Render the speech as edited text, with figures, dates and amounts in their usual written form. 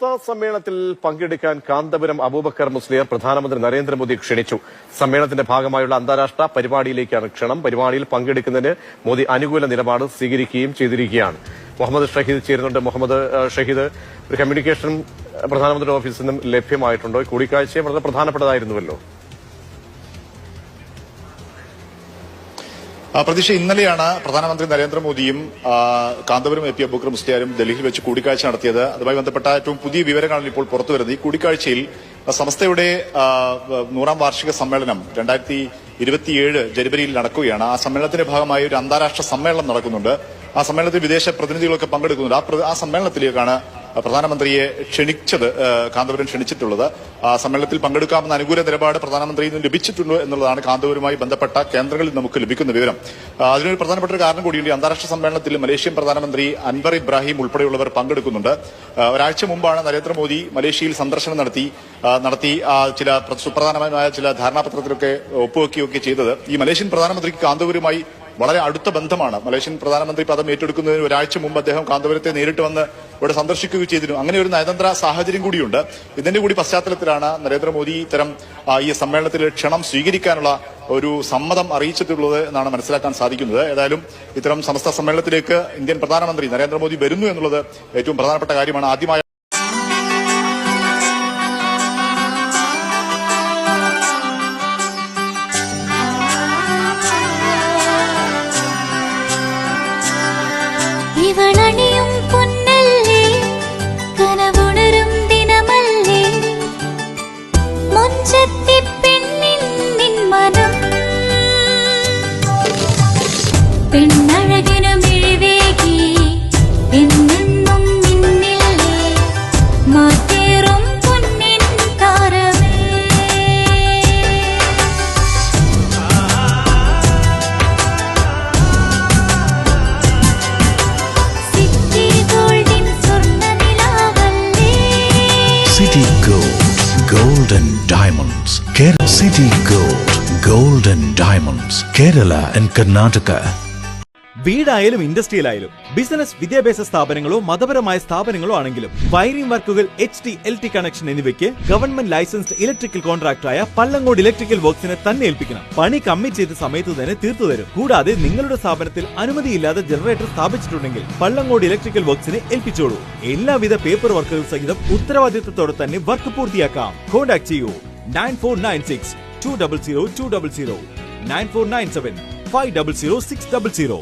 സമസ്ത സമ്മേളനത്തിൽ പങ്കെടുക്കാൻ കാന്തപുരം അബൂബക്കർ മുസ്ലിയാർ പ്രധാനമന്ത്രി നരേന്ദ്രമോദി ക്ഷണിച്ചു. സമ്മേളനത്തിന്റെ ഭാഗമായുള്ള അന്താരാഷ്ട്ര പരിപാടിയിലേക്കാണ് ക്ഷണം. പരിപാടിയിൽ പങ്കെടുക്കുന്നതിന് മോദി അനുകൂല നിലപാട് സ്വീകരിക്കുകയും ചെയ്തിരിക്കുകയാണ്. മുഹമ്മദ് ഷഹീദ് ചേരുന്നുണ്ട്. മുഹമ്മദ് ഷഹീദ്, ഒരു കമ്മ്യൂണിക്കേഷൻ പ്രധാനമന്ത്രിയുടെ ഓഫീസിൽ നിന്നും ലഭ്യമായിട്ടുണ്ടോ? കൂടിക്കാഴ്ച വളരെ പ്രധാനപ്പെട്ടതായിരുന്നുവല്ലോ. പ്രതീക്ഷ, ഇന്നലെയാണ് പ്രധാനമന്ത്രി നരേന്ദ്രമോദിയും കാന്തപുരം എ പി അബൂബക്കർ മുസ്ലിയാരും ഡൽഹിയിൽ വെച്ച് കൂടിക്കാഴ്ച നടത്തിയത്. അതുമായി ബന്ധപ്പെട്ട ഏറ്റവും പുതിയ വിവരങ്ങളാണ് ഇപ്പോൾ പുറത്തുവരുന്നത്. ഈ കൂടിക്കാഴ്ചയിൽ സമസ്തയുടെ 100ാം വാർഷിക സമ്മേളനം 2027 ജനുവരിയിൽ നടക്കുകയാണ്. ആ സമ്മേളനത്തിന്റെ ഭാഗമായി ഒരു അന്താരാഷ്ട്ര സമ്മേളനം നടക്കുന്നുണ്ട്. ആ സമ്മേളനത്തിൽ വിദേശ പ്രതിനിധികളൊക്കെ പങ്കെടുക്കുന്നുണ്ട്. ആ സമ്മേളനത്തിലേക്കാണ് പ്രധാനമന്ത്രിയെ കാന്തപുരം ക്ഷണിച്ചിട്ടുള്ളത്. സമ്മേളനത്തിൽ പങ്കെടുക്കാമെന്ന അനുകൂല നിലപാട് പ്രധാനമന്ത്രിയിൽ നിന്ന് ലഭിച്ചിട്ടുണ്ട് എന്നുള്ളതാണ് കാന്തപുരവുമായി ബന്ധപ്പെട്ട കേന്ദ്രങ്ങളിൽ നമുക്ക് ലഭിക്കുന്ന വിവരം. അതിനൊരു പ്രധാനപ്പെട്ട ഒരു കാരണം കൂടിയുണ്ട്. അന്താരാഷ്ട്ര സമ്മേളനത്തിൽ മലേഷ്യൻ പ്രധാനമന്ത്രി അൻവർ ഇബ്രാഹിം ഉൾപ്പെടെയുള്ളവർ പങ്കെടുക്കുന്നുണ്ട്. ഒരാഴ്ച മുമ്പാണ് നരേന്ദ്രമോദി മലേഷ്യയിൽ സന്ദർശനം നടത്തി ചില സുപ്രധാനമായ ചില ധാരണാപത്രത്തിലൊക്കെ ഒപ്പുവെക്കുകയൊക്കെ ചെയ്തത്. ഈ മലേഷ്യൻ പ്രധാനമന്ത്രിക്ക് കാന്തപുരവുമായി വളരെ അടുത്ത ബന്ധമാണ്. മലേഷ്യൻ പ്രധാനമന്ത്രി പദം ഏറ്റെടുക്കുന്നതിന് ഒരാഴ്ച മുമ്പ് അദ്ദേഹം കാന്തപുരത്തെ നേരിട്ട് വന്ന് ഇവിടെ സന്ദർശിക്കുകയും ചെയ്തിരുന്നു. അങ്ങനെ ഒരു നയതന്ത്ര സാഹചര്യം കൂടിയുണ്ട്. ഇതിന്റെ കൂടി പശ്ചാത്തലത്തിലാണ് നരേന്ദ്രമോദി ഇത്തരം ഈ സമ്മേളനത്തിൽ ക്ഷണം സ്വീകരിക്കാനുള്ള ഒരു സമ്മതം അറിയിച്ചിട്ടുള്ളത് എന്നാണ് മനസ്സിലാക്കാൻ സാധിക്കുന്നത്. ഏതായാലും ഇത്തരം സമസ്ത സമ്മേളനത്തിലേക്ക് ഇന്ത്യൻ പ്രധാനമന്ത്രി നരേന്ദ്രമോദി വരുന്നു എന്നുള്ളത് ഏറ്റവും പ്രധാനപ്പെട്ട കാര്യമാണ്. ആദ്യമായി ഇവളണിയും പൊന്നല്ലേ കനവുണരും ദിനമല്ലേ മൊഞ്ചത്തി പെണ്ണിൻ നിൻ മനം പെണ്ണഴകിനു മിഴിവേകി എന്നെന്നും നിന്നില്ലേ മാറ്റേറും പൊന്നിൻ താരമേ City Gold, Gold and Diamonds. City Gold, Gold and Diamonds. Kerala and Karnataka. വീടായാലും ഇൻഡസ്ട്രിയിലായാലും ബിസിനസ്, വിദ്യാഭ്യാസ സ്ഥാപനങ്ങളോ മതപരമായ സ്ഥാപനങ്ങളോ ആണെങ്കിലും വയറിംഗ് വർക്കുകൾ, HT, LT കണക്ഷൻ എന്നിവയ്ക്ക് ഗവൺമെന്റ് ലൈസൻസ്ഡ് ഇലക്ട്രിക്കൽ കോൺട്രാക്ടറായ പള്ളങ്ങോട് ഇലക്ട്രിക്കൽ വർക്സിനെ തന്നെ ഏൽപ്പിക്കണം. പണി കമ്മിറ്റ് ചെയ്ത സമയത്ത് തന്നെ തീർത്തു തരും. കൂടാതെ നിങ്ങളുടെ സ്ഥാപനത്തിൽ അനുമതിയില്ലാതെ ജനറേറ്റർ സ്ഥാപിച്ചിട്ടുണ്ടെങ്കിൽ പള്ളങ്ങോട് ഇലക്ട്രിക്കൽ വർക്സിനെ ഏൽപ്പിച്ചോളൂ. എല്ലാവിധ പേപ്പർ വർക്കുകൾ സഹിതം ഉത്തരവാദിത്തത്തോടെ തന്നെ വർക്ക് പൂർത്തിയാക്കാം. കോൺടാക്ട് ചെയ്യൂ 9496 200 200 9497 500 600.